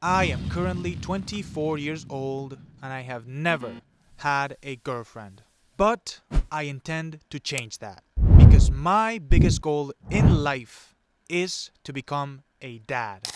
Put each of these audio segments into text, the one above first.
I am currently 24 years old and I have never had a girlfriend. But I intend to change that because my biggest goal in life is to become a dad.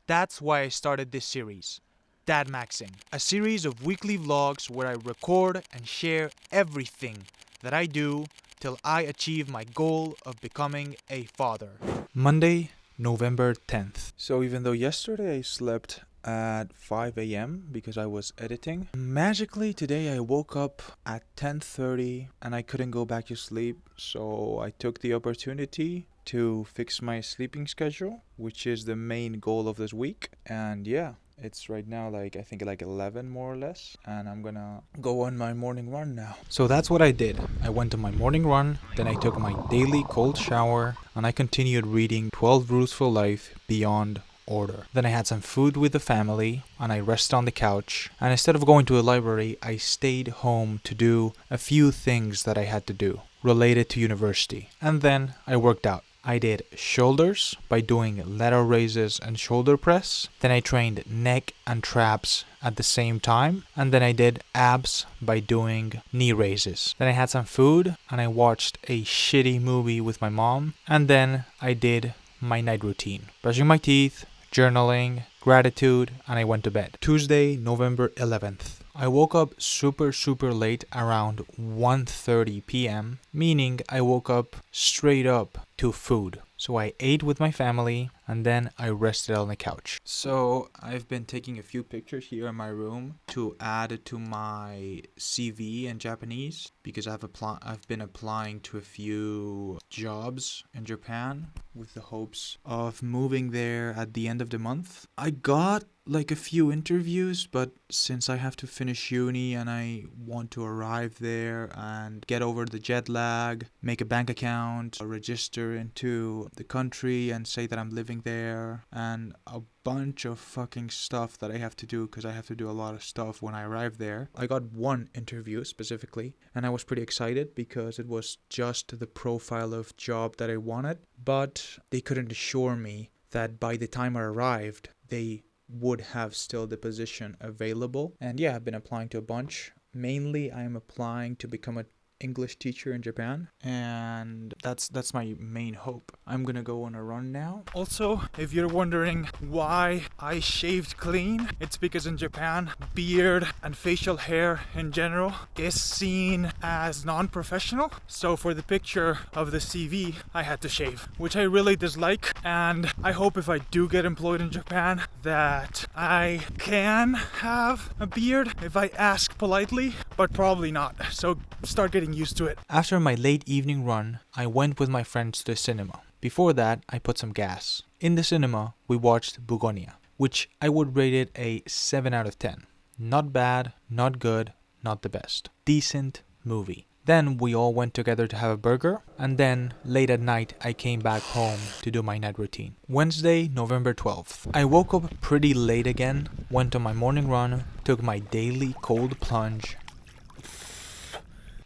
That's why I started this series, Dad Maxing, a series of weekly vlogs where I record and share everything that I do till I achieve my goal of becoming a father. Monday, November 10th. So even though yesterday I slept at 5 a.m. because I was editing, magically today I woke up at 10:30 and I couldn't go back to sleep, so I took the opportunity to fix my sleeping schedule, which is the main goal of this week. And yeah, it's right now like I think like 11 more or less, and I'm gonna go on my morning run now. So that's what I did. I went on my morning run, then I took my daily cold shower, and I continued reading 12 Rules for Life Beyond Order. Then I had some food with the family and I rested on the couch, and instead of going to a library I stayed home to do a few things that I had to do related to university. And then I worked out. I did shoulders by doing lateral raises and shoulder press. Then I trained neck and traps at the same time. And then I did abs by doing knee raises. Then I had some food and I watched a shitty movie with my mom. And then I did my night routine. Brushing my teeth, journaling, gratitude, and I went to bed. Tuesday, November 11th. I woke up super late, around 1:30 p.m., meaning I woke up straight up to food. So I ate with my family and then I rested on the couch. So I've been taking a few pictures here in my room to add to my CV in Japanese because I've been applying to a few jobs in Japan with the hopes of moving there at the end of the month. I got like a few interviews, but since I have to finish uni and I want to arrive there and get over the jet lag, make a bank account, register into the country and say that I'm living there, and a bunch of fucking stuff that I have to do because I have to do a lot of stuff when I arrive there. I got one interview specifically and I was pretty excited because it was just the profile of job that I wanted, but they couldn't assure me that by the time I arrived they would have still the position available. And yeah, I've been applying to a bunch. Mainly I'm applying to become an English teacher in Japan, and that's my main hope. I'm gonna go on a run now. Also, if you're wondering why I shaved clean, it's because in Japan, beard and facial hair in general is seen as non-professional. So for the picture of the CV, I had to shave, which I really dislike, and I hope if I do get employed in Japan that I can have a beard if I ask politely, but probably not. So start getting used to it. After my late evening run, I went with my friends to the cinema. Before that, I put some gas. In the cinema, we watched Bugonia, which I would rate it a 7 out of 10. Not bad, not good, not the best. Decent movie. Then we all went together to have a burger, and then late at night I came back home to do my night routine. Wednesday, November 12th. I woke up pretty late again, went on my morning run, took my daily cold plunge.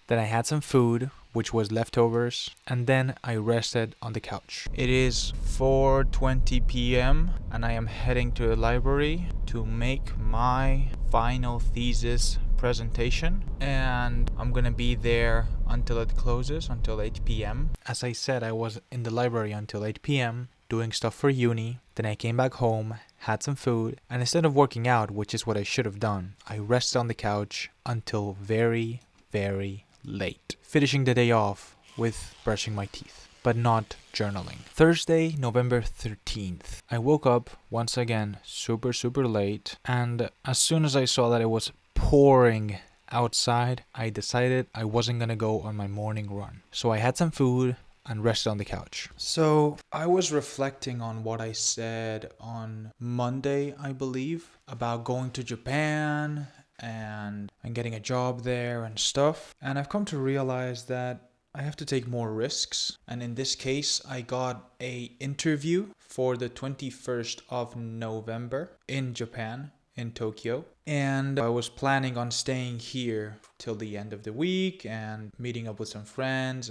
Then I had some food, which was leftovers, and then I rested on the couch. It is 4:20 p.m. and I am heading to the library to make my final thesis presentation, and I'm gonna be there until it closes, until 8 p.m. As I said, I was in the library until 8 p.m. doing stuff for uni. Then I came back home, had some food, and instead of working out, which is what I should have done, I rested on the couch until very late, finishing the day off with brushing my teeth, but not journaling. Thursday, November 13th. I woke up once again super late, and as soon as I saw that it was pouring outside, I decided I wasn't gonna go on my morning run. So I had some food and rested on the couch. So I was reflecting on what I said on Monday, I believe, about going to Japan and getting a job there and stuff. And I've come to realize that I have to take more risks. And in this case, I got a interview for the 21st of November in Japan, in Tokyo. And I was planning on staying here till the end of the week and meeting up with some friends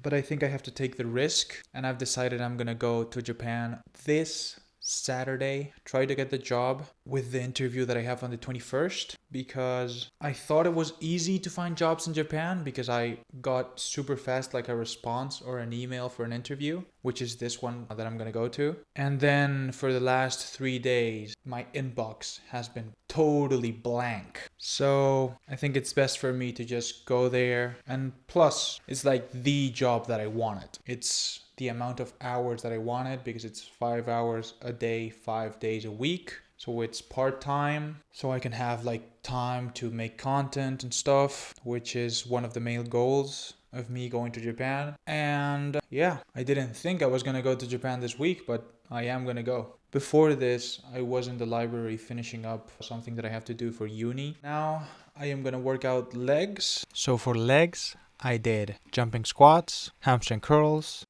but I think I have to take the risk, and I've decided I'm gonna go to Japan this Saturday, try to get the job with the interview that I have on the 21st, because I thought it was easy to find jobs in Japan because I got super fast like a response or an email for an interview, which is this one that I'm gonna go to. And then for the last 3 days, my inbox has been totally blank. So I think it's best for me to just go there. And plus, it's like the job that I wanted. It's the amount of hours that I wanted because it's 5 hours a day, 5 days a week. So it's part-time, so I can have like time to make content and stuff, which is one of the main goals of me going to Japan. And yeah, I didn't think I was gonna go to Japan this week, but I am gonna go. Before this, I was in the library finishing up something that I have to do for uni. Now I am gonna work out legs. So for legs, I did jumping squats, hamstring curls,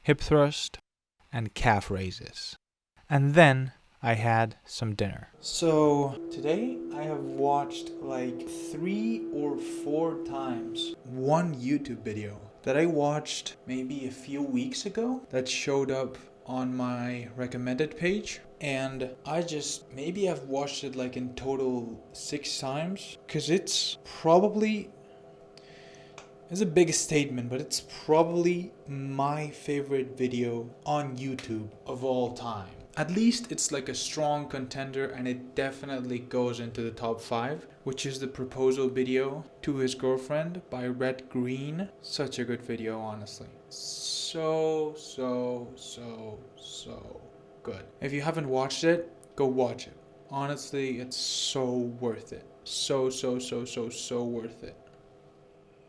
hip thrust, and calf raises. And then I had some dinner. So today I have watched like 3 or 4 times one YouTube video that I watched maybe a few weeks ago that showed up on my recommended page. And maybe I've watched it like in total 6 times, because it's a big statement, but it's probably my favorite video on YouTube of all time. At least it's like a strong contender, and it definitely goes into the top 5, which is the proposal video to his girlfriend by Red Green. Such a good video, honestly. So good. If you haven't watched it, go watch it. Honestly, it's so worth it. So worth it.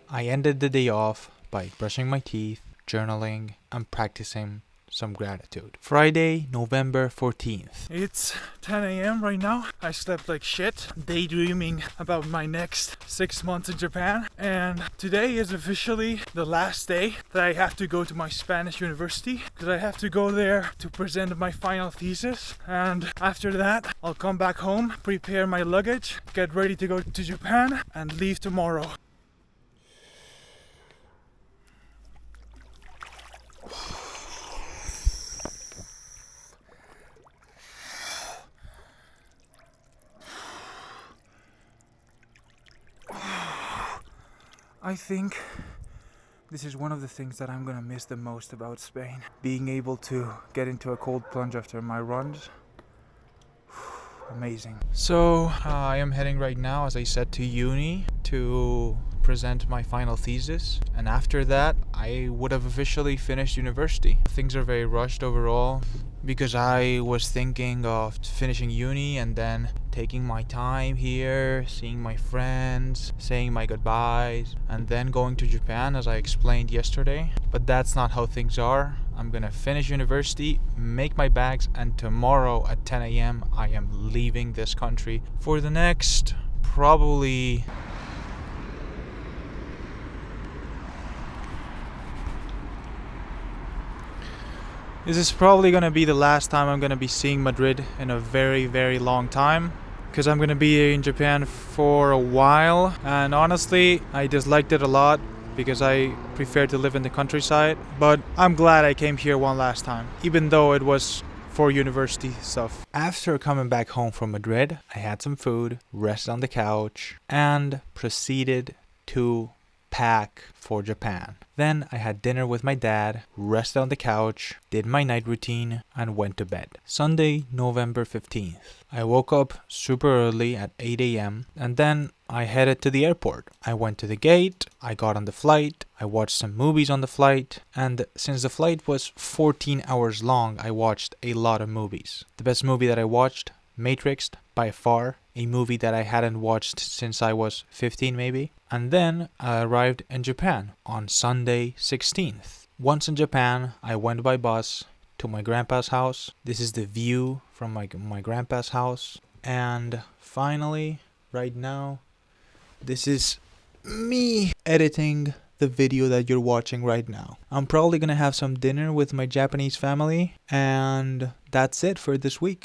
I ended the day off by brushing my teeth, journaling, and practicing some gratitude. Friday, November 14th. It's 10 a.m. right now. I slept like shit, daydreaming about my next 6 months in Japan. And today is officially the last day that I have to go to my Spanish university, because I have to go there to present my final thesis. And after that, I'll come back home, prepare my luggage, get ready to go to Japan, and leave tomorrow. I think this is one of the things that I'm gonna miss the most about Spain. Being able to get into a cold plunge after my runs. Amazing. So I am heading right now, as I said, to uni to present my final thesis, and after that I would have officially finished university. Things are very rushed overall, because I was thinking of finishing uni and then taking my time here, seeing my friends, saying my goodbyes, and then going to Japan, as I explained yesterday. But that's not how things are. I'm gonna finish university, make my bags, and tomorrow at 10 a.m. I am leaving this country for the next probably... This is probably gonna be the last time I'm gonna be seeing Madrid in a very long time, because I'm gonna be in Japan for a while, and honestly I disliked it a lot because I prefer to live in the countryside. But I'm glad I came here one last time, even though it was for university stuff. After coming back home from Madrid, I had some food, rested on the couch, and proceeded to pack for Japan. Then I had dinner with my dad, rested on the couch, did my night routine, and went to bed. Sunday, November 15th. I woke up super early at 8 a.m. and then I headed to the airport. I went to the gate, I got on the flight, I watched some movies on the flight, and since the flight was 14 hours long, I watched a lot of movies. The best movie that I watched, Matrix, by far, a movie that I hadn't watched since I was 15 maybe. And then I arrived in Japan on Sunday 16th. Once in Japan, I went by bus to my grandpa's house. This is the view from my grandpa's house. And finally, right now, this is me editing the video that you're watching right now. I'm probably gonna have some dinner with my Japanese family, and that's it for this week.